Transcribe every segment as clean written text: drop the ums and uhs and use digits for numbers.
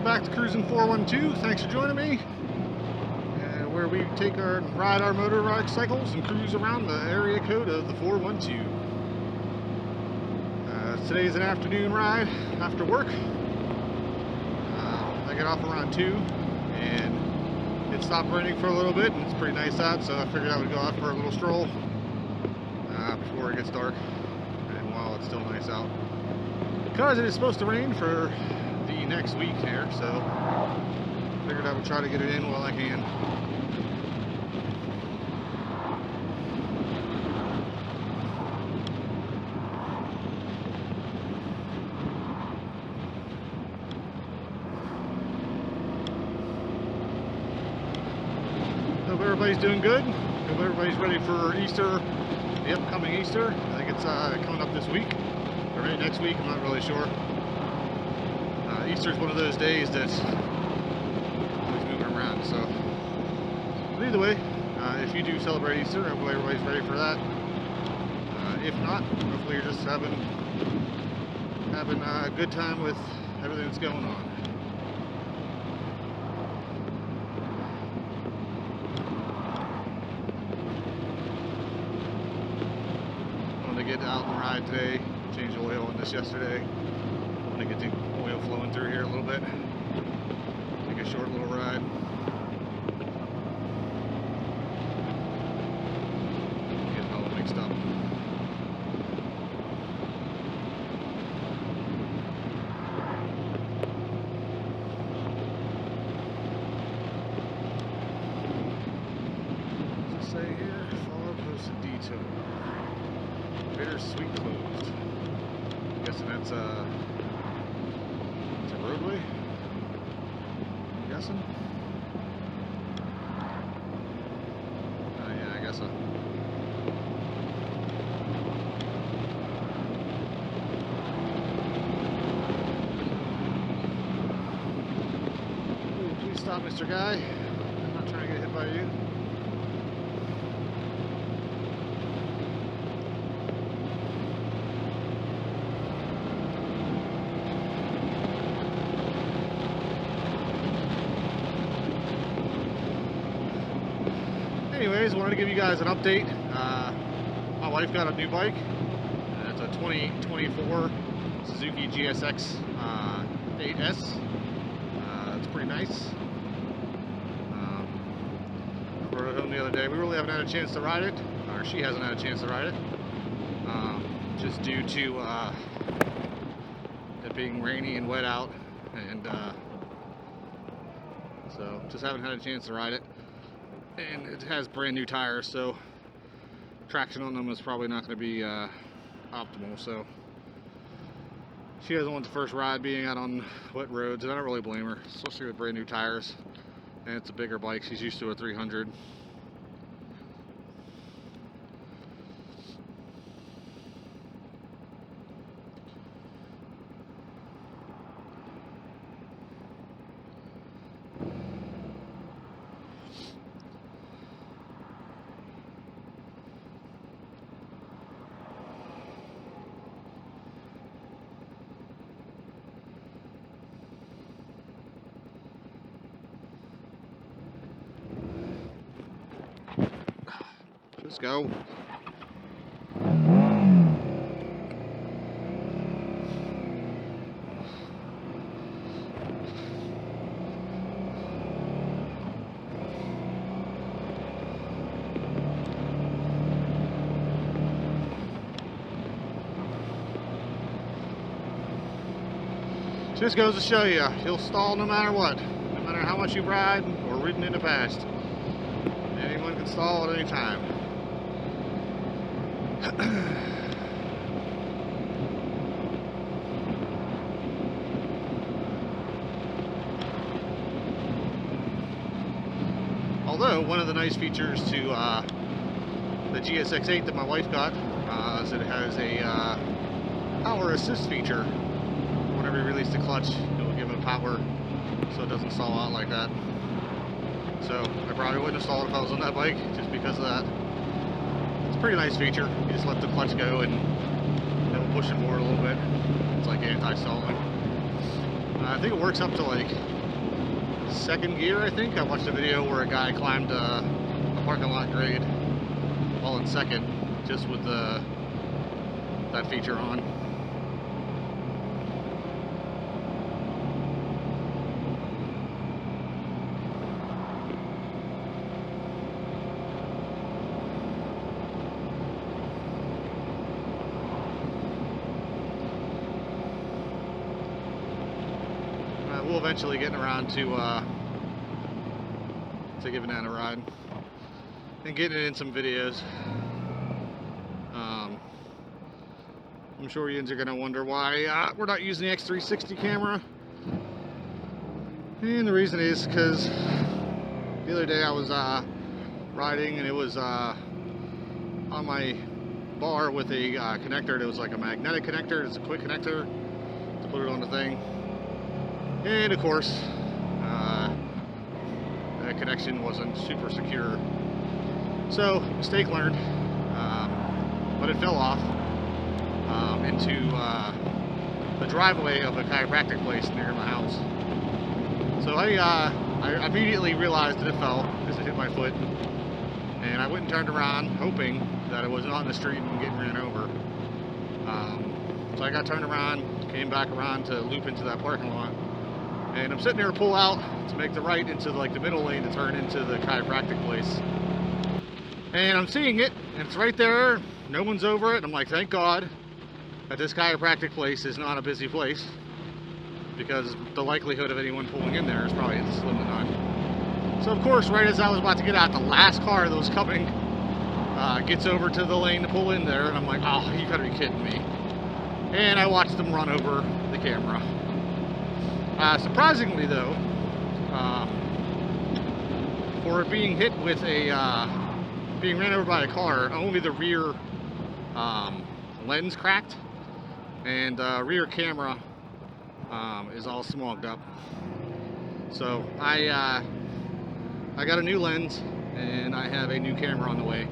Welcome back to Cruisin 412. Thanks for joining me. Where we take our ride our motorcycles and cruise around the area code of the 412. Today's an afternoon ride after work. I get off around 2 and it stopped raining for a little bit and it's pretty nice out, so I figured I would go out for a little stroll before it gets dark and while it's still nice out. Because it is supposed to rain for the next week here, so figured I would try to get it in while I can. Hope everybody's doing good. Hope everybody's ready for Easter, the upcoming Easter. I think it's coming up this week, or maybe next week, I'm not really sure. Easter is one of those days that's always moving around, so. But either way, if you do celebrate Easter, hopefully everybody's ready for that. If not, hopefully you're just having a good time with everything that's going on. Get out and ride today. Changed the oil in this yesterday. I'm gonna get the oil flowing through here a little bit. Take a short little ride. Get it all mixed up. What's it say here? Follow posted detail. Bittersweet closed. I'm guessing that's a roadway. I'm guessing. Yeah, I guess so. Ooh, please stop, Mr. Guy. I'm not trying to get hit by you. Anyways, I wanted to give you guys an update. My wife got a new bike. It's a 2024 Suzuki GSX 8S. It's pretty nice. Rode it home the other day. We really haven't had a chance to ride it, or she hasn't had a chance to ride it, just due to it being rainy and wet out, and so just haven't had a chance to ride it. And it has brand new tires, so traction on them is probably not going to be optimal. So she doesn't want the first ride being out on wet roads, and I don't really blame her, especially with brand new tires. And it's a bigger bike. She's used to a 300. Let's go. Just goes to show you, you'll stall no matter what. No matter how much you ride or ridden in the past. Anyone can stall at any time. Although, one of the nice features to the GSX-8 that my wife got is that it has a power assist feature. Whenever you release the clutch, it will give it power so it doesn't stall out like that. So I probably wouldn't have stalled if I was on that bike just because of that. It's a pretty nice feature. You just let the clutch go and it will push it forward a little bit. It's like anti-stalling. I think it works up to like second gear, I think. I watched a video where a guy climbed a parking lot grade all in second, just with that feature on. We'll eventually get around to giving that a ride and getting it in some videos. I'm sure yous are going to wonder why we're not using the X360 camera. And the reason is because the other day I was riding, and it was on my bar with a connector. It was like a magnetic connector. It's a quick connector to put it on the thing. And of course, that connection wasn't super secure. So, mistake learned. But it fell off into the driveway of a chiropractic place near my house. So I immediately realized that it fell as it hit my foot. And I went and turned around, hoping that it was not in the street and getting ran over. So I got turned around, came back around to loop into that parking lot. And I'm sitting there to pull out to make the right into like the middle lane to turn into the chiropractic place. And I'm seeing it, and it's right there. No one's over it. I'm like, thank God that this chiropractic place is not a busy place, because the likelihood of anyone pulling in there is probably slim to none. So of course, right as I was about to get out, the last car that was coming gets over to the lane to pull in there, and I'm like, oh, you gotta be kidding me. And I watched them run over the camera. Surprisingly though, for it being hit with being ran over by a car, only the rear lens cracked, and rear camera is all smogged up. So I got a new lens, and I have a new camera on the way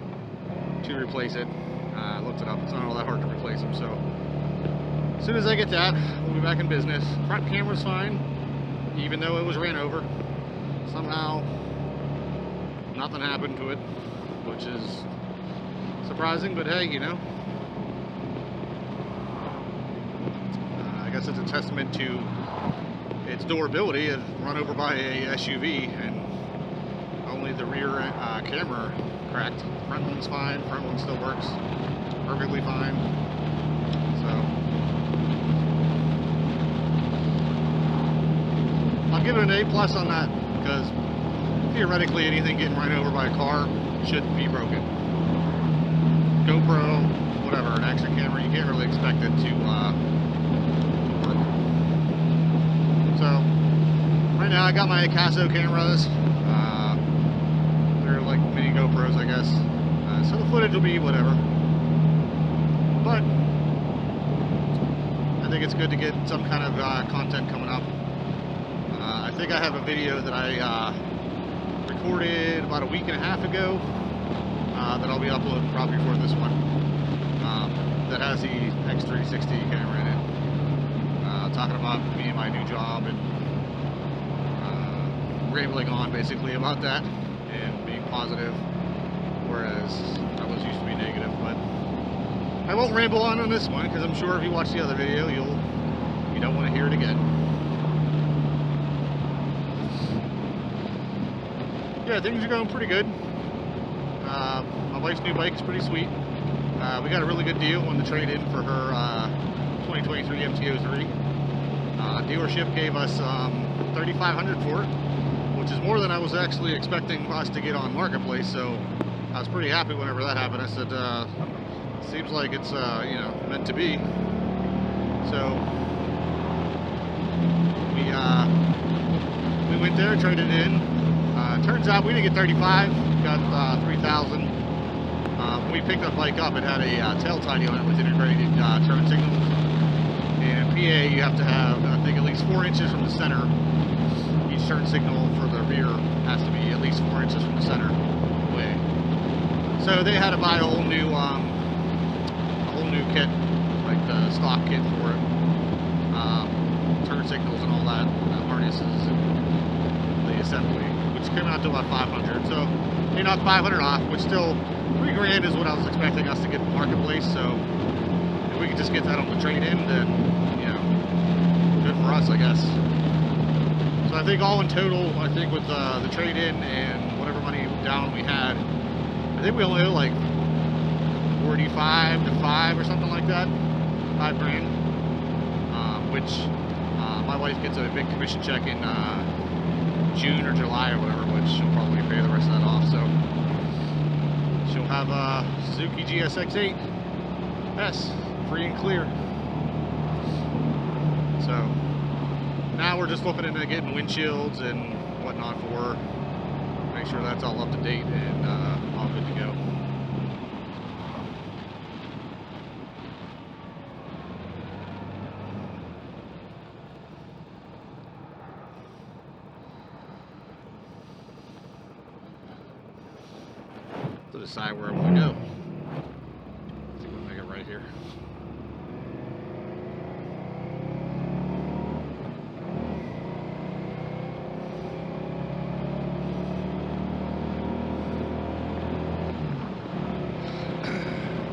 to replace it. I looked it up. It's not all that hard to replace them. So as soon as I get that, we'll be back in business. Front camera's fine, even though it was ran over. Somehow nothing happened to it, which is surprising, but hey, you know, I guess it's a testament to its durability. It run over by a SUV, and only the rear camera cracked. Front one's fine. Front one still works perfectly fine. So I'll give it an A+ on that, because theoretically anything getting run over by a car shouldn't be broken. GoPro, whatever, an action camera, you can't really expect it to work. So right now I got my Caso cameras. They're like mini GoPros, I guess. So the footage will be whatever. But I think it's good to get some kind of content coming up. I think I have a video that I recorded about a week and a half ago that I'll be uploading probably before this one, that has the X360 camera in it, talking about me and my new job, and rambling on basically about that and being positive, whereas I was used to be negative. But I won't ramble on this one, because I'm sure if you watch the other video you don't want to hear it again. Yeah, things are going pretty good. My wife's new bike is pretty sweet. We got a really good deal on the trade-in for her 2023 MT-03. Dealership gave us $3,500 for it, which is more than I was actually expecting us to get on Marketplace. So I was pretty happy whenever that happened. I said, seems like it's you know, meant to be. So we went there, traded it in. Turns out we didn't get 35, got 3,000. When we picked the bike up, it had a tail tidy on it with integrated turn signals. And in PA, you have to have, I think, at least 4 inches from the center. Each turn signal for the rear has to be at least 4 inches from the center away. So they had to buy a whole new kit, like the stock kit for it. Turn signals and all that, harnesses, and the assembly, which came out to about 500. So they knocked 500 off, which still $3,000 is what I was expecting us to get in the marketplace. So if we could just get that on the trade-in, then good for us, I guess. So I think all in total, I think with the trade-in and whatever money down we had, I think we only owe like 45 to 5 or something like that, $5,000. Which my wife gets a big commission check in June or July or whatever, which she'll probably pay the rest of that off. So she'll have a Suzuki GSX-8 S free and clear. So now we're just looking into getting windshields and whatnot for her. Make sure that's all up to date and all good to go. To decide where I want to go. I think we'll make it right here.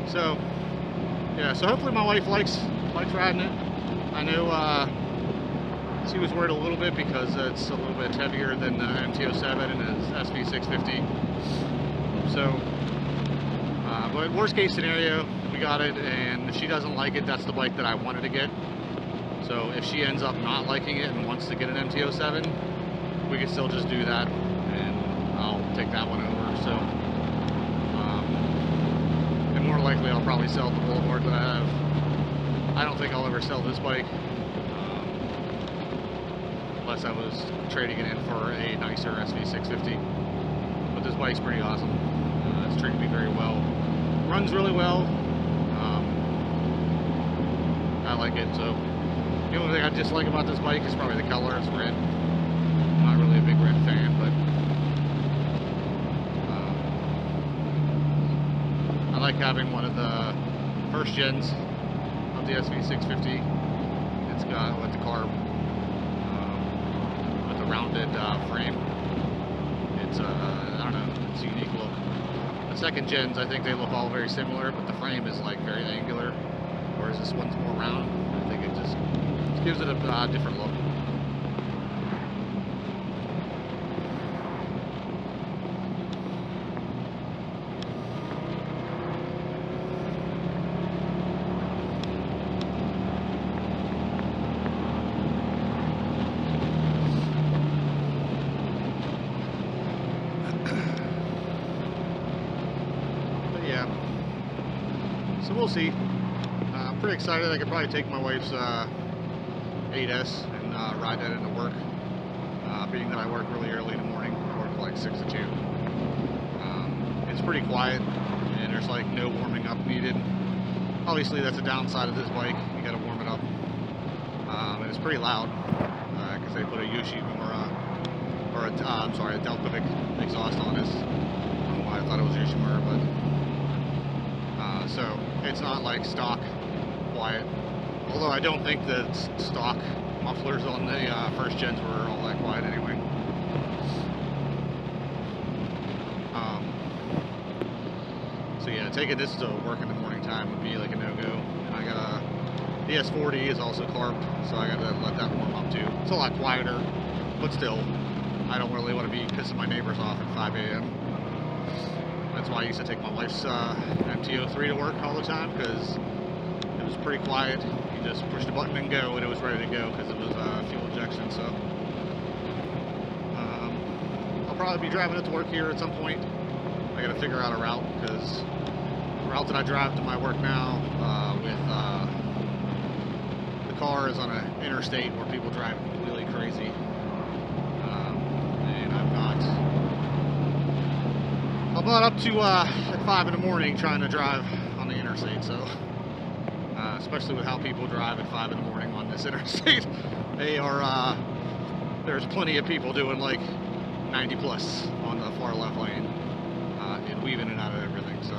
So, yeah, so hopefully my wife likes riding it. I know she was worried a little bit because it's a little bit heavier than the MT-07 and the SV650. So, but worst case scenario, we got it, and if she doesn't like it, that's the bike that I wanted to get. So if she ends up not liking it and wants to get an MT-07, we can still just do that, and I'll take that one over. So, and more likely I'll probably sell the Boulevard that I have. I don't think I'll ever sell this bike, unless I was trading it in for a nicer SV650. But this bike's pretty awesome. It's treated me very well. Runs really well. I like it. So the only thing I dislike about this bike is probably the color. It's red. I'm not really a big red fan, but I like having one of the first gens of the SV650. It's got with the carb, with the rounded frame. It's I don't know. It's a unique look. The second gens, I think they look all very similar, but the frame is like very angular, whereas this one's more round. I think it just gives it a different look. So we'll see. I'm pretty excited. I could probably take my wife's 8S and ride that into work. Being that I work really early in the morning, I work like 6 to 2. It's pretty quiet, and there's like no warming up needed. Obviously, that's a downside of this bike. You got to warm it up, and it's pretty loud because they put a Yoshimura or a Delcovic exhaust on this. I don't know why I thought it was Yoshimura, but. So it's not like stock quiet, although I don't think the stock mufflers on the first gens were all that quiet anyway. So yeah, taking this to work in the morning time would be like a no-go. And I got the S40 is also carbed, so I gotta let that warm up too. It's a lot quieter, but still, I don't really want to be pissing my neighbors off at 5 a.m. That's why I used to take my wife's MT-03 to work all the time, because it was pretty quiet. You just pushed a button and go, and it was ready to go because it was fuel injection. So I'll probably be driving it to work here at some point. I got to figure out a route, because the route that I drive to my work now with the car is on an interstate where people drive completely crazy, and I'm not up to at 5 in the morning trying to drive on the interstate. So especially with how people drive at 5 in the morning on this interstate, they are there's plenty of people doing like 90 plus on the far left lane and weaving in and out of everything. So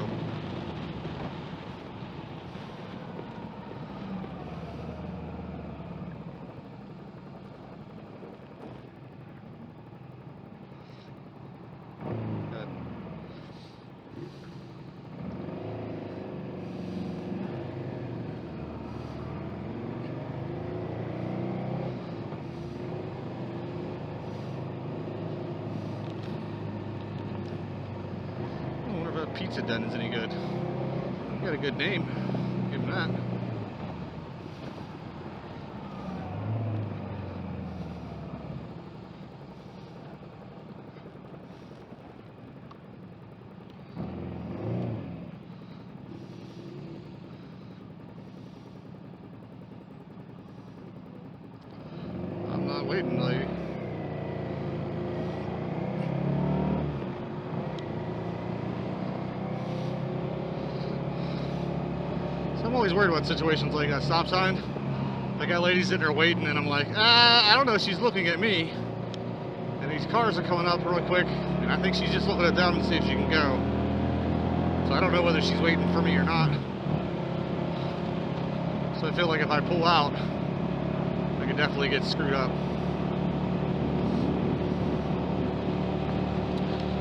thinks it done is any good. You got a good name. Give him that. I'm not waiting, lady. So I'm always worried about situations like a stop sign. I got ladies sitting there waiting, and I'm like, I don't know, she's looking at me. And these cars are coming up really quick, and I think she's just looking at them to see if she can go. So I don't know whether she's waiting for me or not. So I feel like if I pull out, I could definitely get screwed up.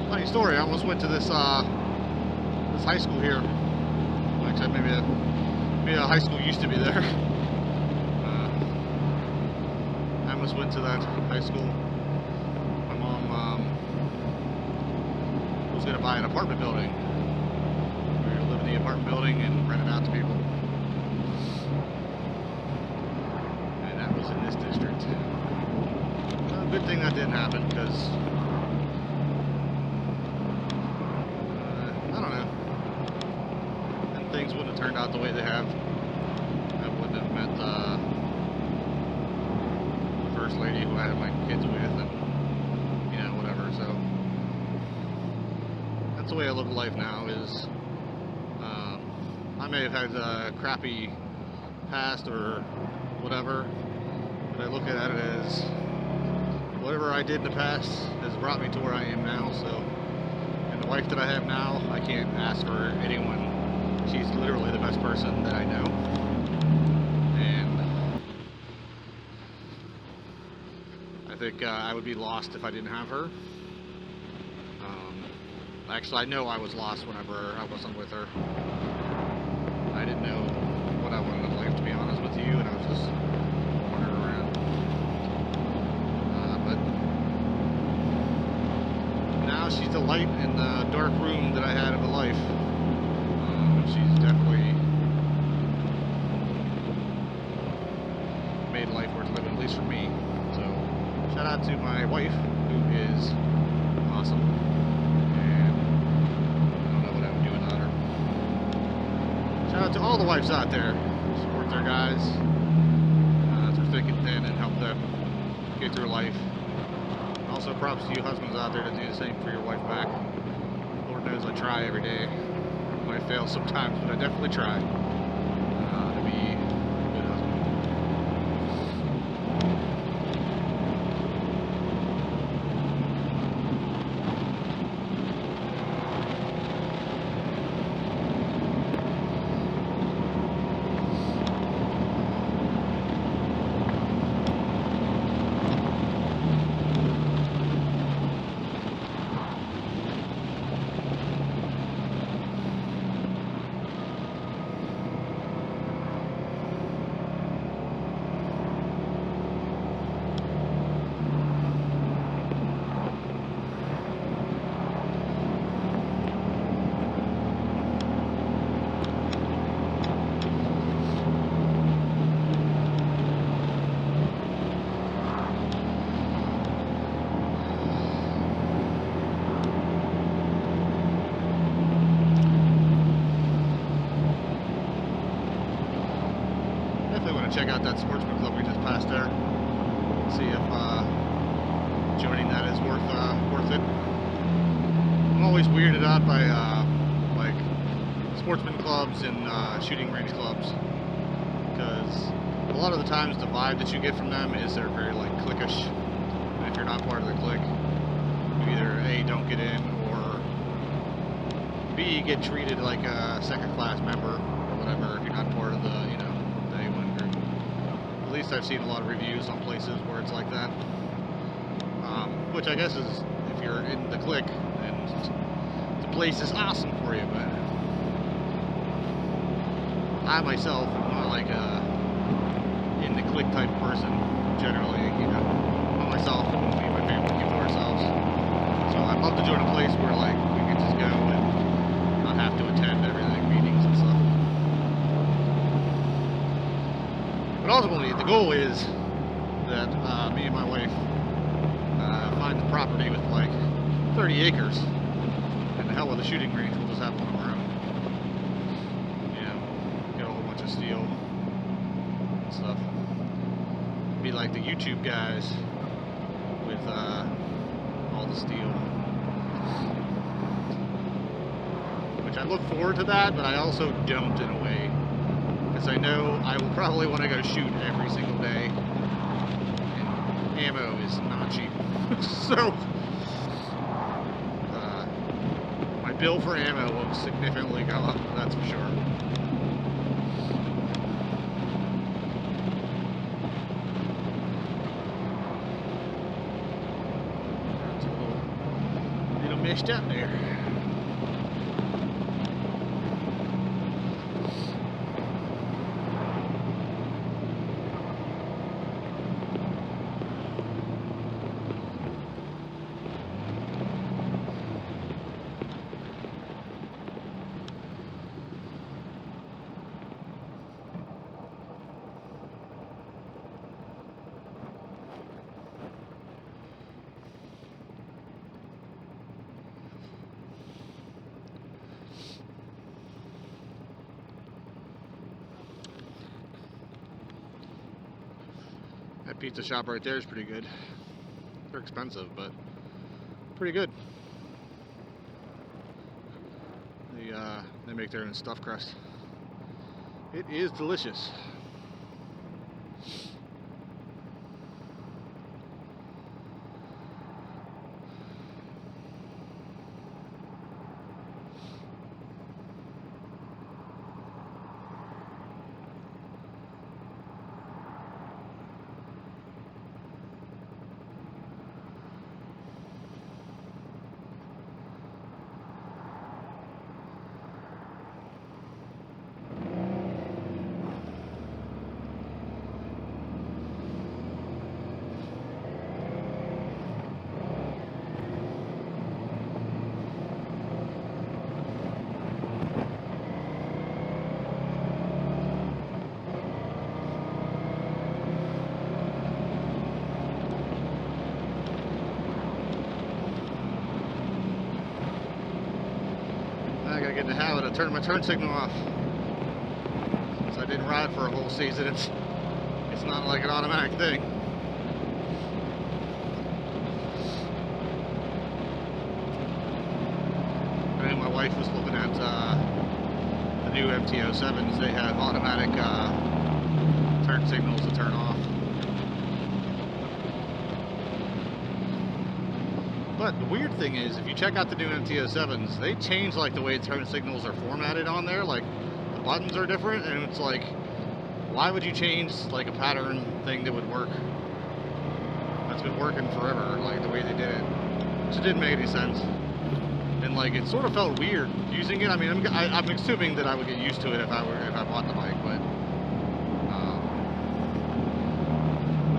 Funny story, I almost went to this high school here. Actually, maybe a high school used to be there. I almost went to that high school. My mom was going to buy an apartment building. We were living in the apartment building and rent it out to people. And that was in this district. Good thing that didn't happen, because I don't know. And things wouldn't have turned out the way they have. I wouldn't have met the first lady who I had my kids with, and whatever. So that's the way I look at life now. Is I may have had a crappy past or whatever, but I look at it as whatever I did in the past has brought me to where I am now. So, and the wife that I have now, I can't ask for anyone. She's literally the best person that I know. And I think I would be lost if I didn't have her. Actually, I know I was lost whenever I wasn't with her. I didn't know what I wanted in life, to be honest with you, and I was just wandering around. But now she's the light in the dark room that I had of a life. She's definitely made life worth living, at least for me. So, shout out to my wife, who is awesome. And I don't know what I would do without her. Shout out to all the wives out there who support their guys through thick and thin and help them get through life. Also, props to you husbands out there to do the same for your wife back. Lord knows I try every day. I fail sometimes, but I definitely try to be a good husband. Check out that sportsman club we just passed there. See if joining that is worth it. I'm always weirded out by like sportsman clubs and shooting range clubs, because a lot of the times the vibe that you get from them is they're very like cliquish, and if you're not part of the clique, you either A, don't get in, or B, get treated like a second class member or whatever if you're not part of the the A1 group. At least I've seen a lot of reviews on places where it's like that. Which I guess is, if you're in the clique, then the place is awesome for you, but I myself am not like a in the clique type person, generally, I myself and me and my family keep to ourselves. So I'd love to join a place where like we can just go and not have attend everything, meetings and stuff. But ultimately, the goal is that me and my wife find the property with like 30 acres, and the hell with the shooting range, we'll just have one of our own. You know, get a whole bunch of steel and stuff. Be like the YouTube guys with all the steel. Which I look forward to that, but I also don't in a way. Because I know I will probably want to go shoot every single day. And ammo is not cheap. So, my bill for ammo will significantly go up, that's for sure. It's a little meshed up there. That pizza shop right there is pretty good. They're expensive, but pretty good. They make their own stuffed crust. It is delicious. I gotta get in the habit of turning my turn signal off. Since I didn't ride for a whole season, it's not like an automatic thing. I know my wife was looking at the new MT-07s. They have automatic turn signals to turn off. But the weird thing is, if you check out the new MT-07s, they change like the way turn signals are formatted on there. Like the buttons are different, and it's like, why would you change like a pattern thing that would work? That's been working forever, like the way they did it. So it didn't make any sense. And like it sort of felt weird using it. I mean, I'm assuming that I would get used to it if I bought the bike, but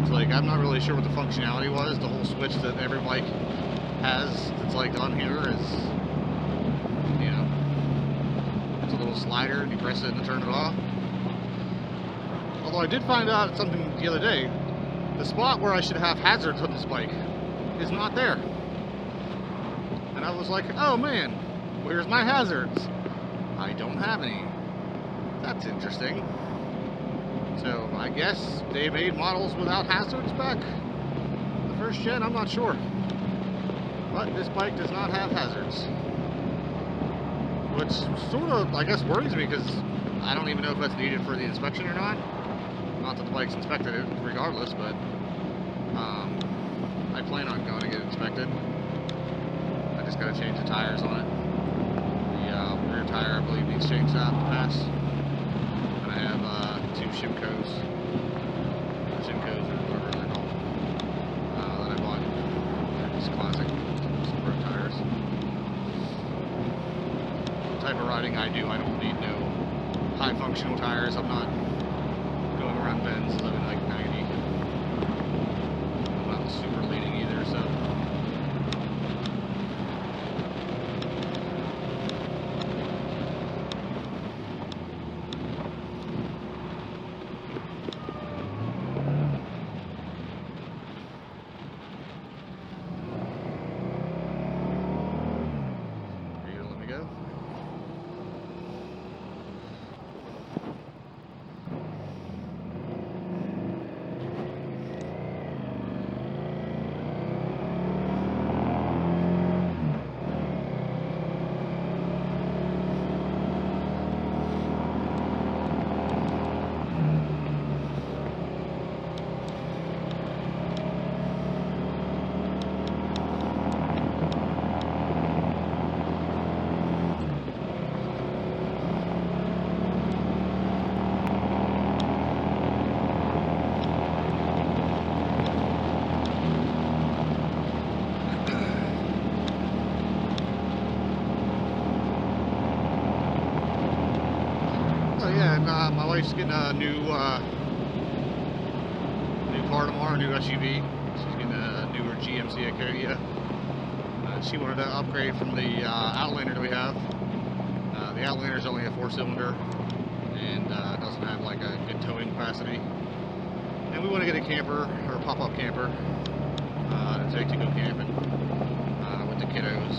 it's like I'm not really sure what the functionality was. The whole switch that every bike has that's like on here is, you know, it's a little slider and you press it and turn it off. Although I did find out something the other day, the spot where I should have hazards on this bike is not there. And I was like, oh man, where's my hazards? I don't have any. That's interesting. So I guess they made models without hazards back the first gen, I'm not sure. But this bike does not have hazards. Which sort of, I guess, worries me because I don't even know if that's needed for the inspection or not. Not that the bike's inspected it regardless, but I plan on going to get it inspected. I just got to change the tires on it. The rear tire, I believe, needs changed out to pass. And I have two Shimcos, or whatever they're called, that I bought. They're just classic road tires. The type of riding I do, I don't need no high functional tires. I'm not going around bends living like 90. I'm not super leading either, so. my wife's getting a new car tomorrow, a new SUV. She's getting a newer GMC Acadia. She wanted to upgrade from the Outlander that we have. The Outlander is only a 4-cylinder and doesn't have like a good towing capacity. And we want to get a camper, or a pop-up camper, to take to go camping with the kiddos.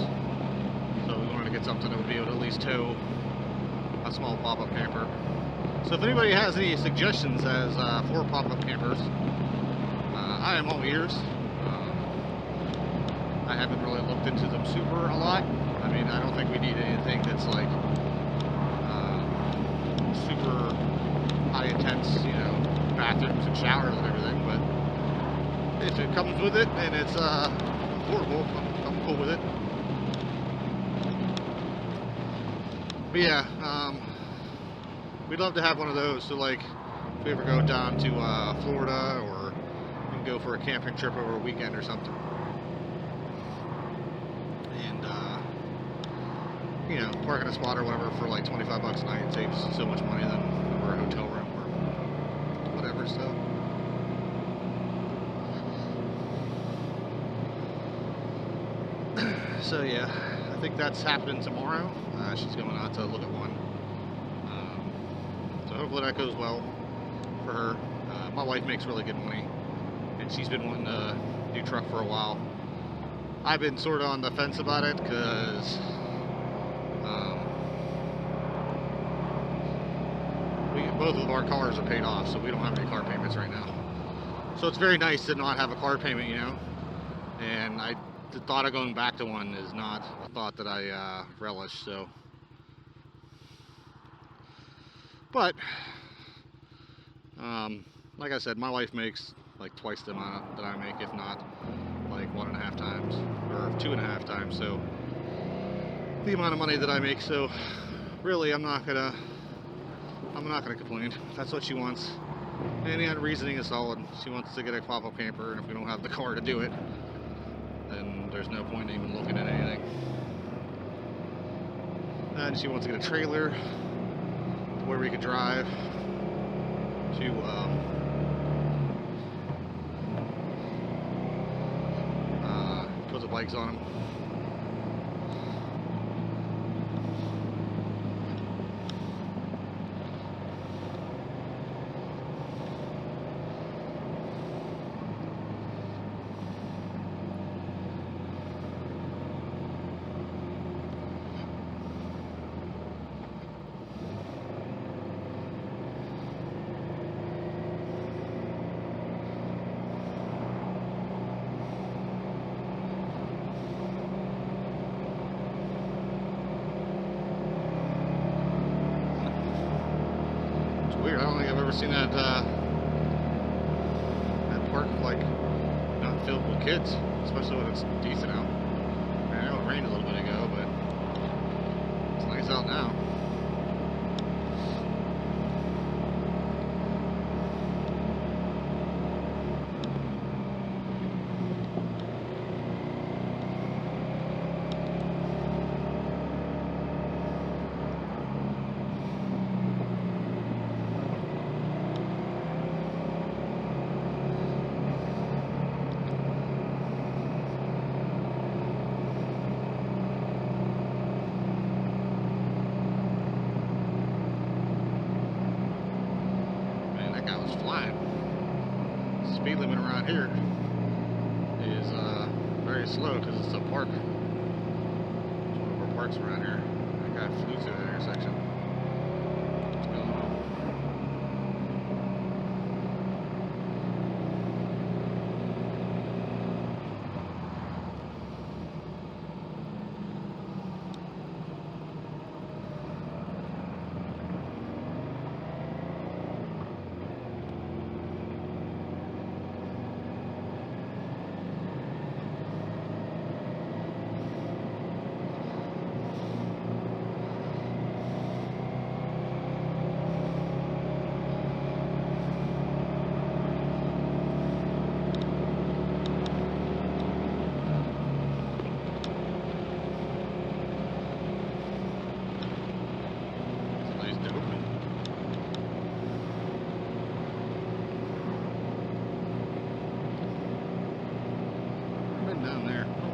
So we wanted to get something that would be able to at least tow a small pop-up camper. So if anybody has any suggestions as for pop-up campers, I am all ears. I haven't really looked into them super a lot. I mean, I don't think we need anything that's like super high intense, you know, bathrooms and showers and everything, but if it comes with it and it's affordable, I'm cool with it. But yeah, we'd love to have one of those. So like, if we ever go down to Florida, or we can go for a camping trip over a weekend or something, and you know, park in a spot or whatever for like $25 a night saves so much money than over a hotel room or whatever. So yeah, I think that's happening tomorrow. She's going out to look at one. So hopefully that goes well for her. My wife makes really good money, and she's been wanting a new truck for a while. I've been sort of on the fence about it because both of our cars are paid off, so we don't have any car payments right now. So it's very nice to not have a car payment, you know. And the thought of going back to one is not a thought that I relish. So, but like I said, my wife makes like twice the amount that I make, if not like 1.5 times or 2.5 times. So the amount of money that I make. So really, I'm not gonna complain. That's what she wants. And the reasoning is solid. She wants to get a pop-up camper, and if we don't have the car to do it, then there's no point in even looking at anything. And she wants to get a trailer where we could drive to put the bikes on them. Weird. I don't think I've ever seen that that park like not filled with kids, especially when it's decent out. I know it rained a little bit ago, but it's nice out now. Flying. Speed limit around here is very slow because it's a park. It's one of our parks around here. That guy flew through the intersection. What's going on?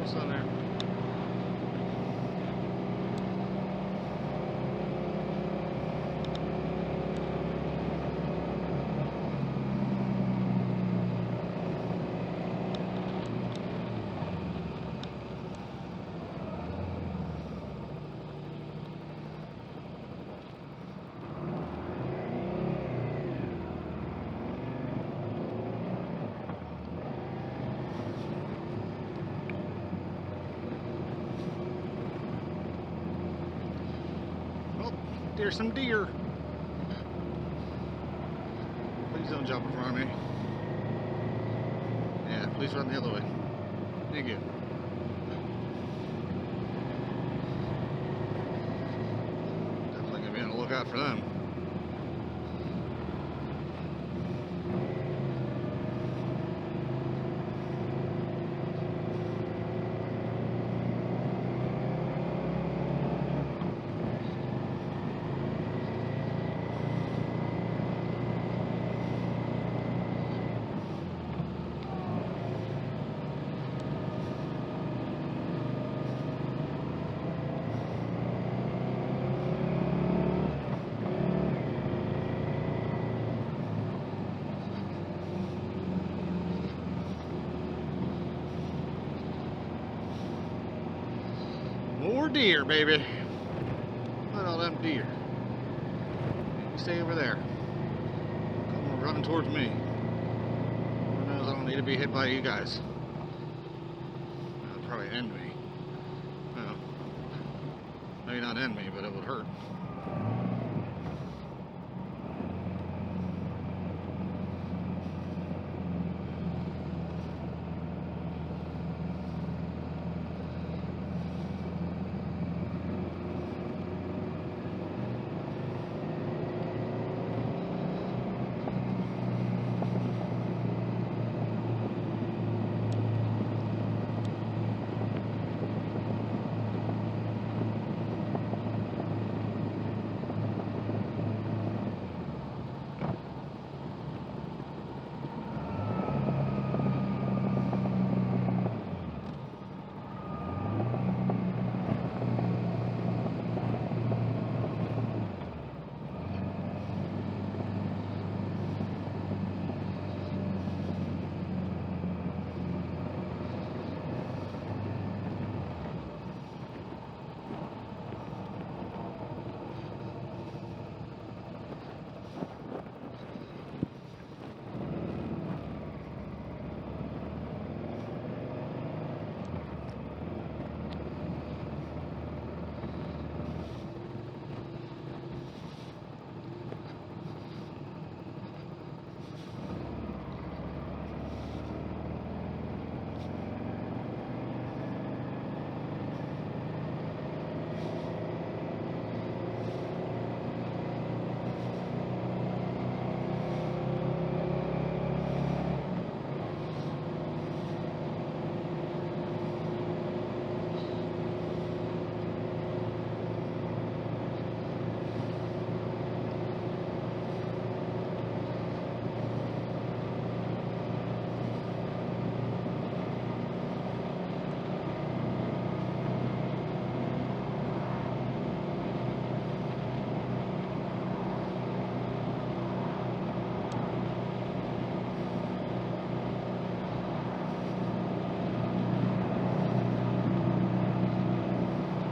Almost on there. There's some deer. Please don't jump in front of me. Yeah, please run the other way. Thank you. Definitely gonna be on the lookout for them. More deer, baby. Look at all them deer. You stay over there. Come running towards me. Who knows, I don't need to be hit by you guys. That'll probably end me. Well, maybe not end me, but it would hurt.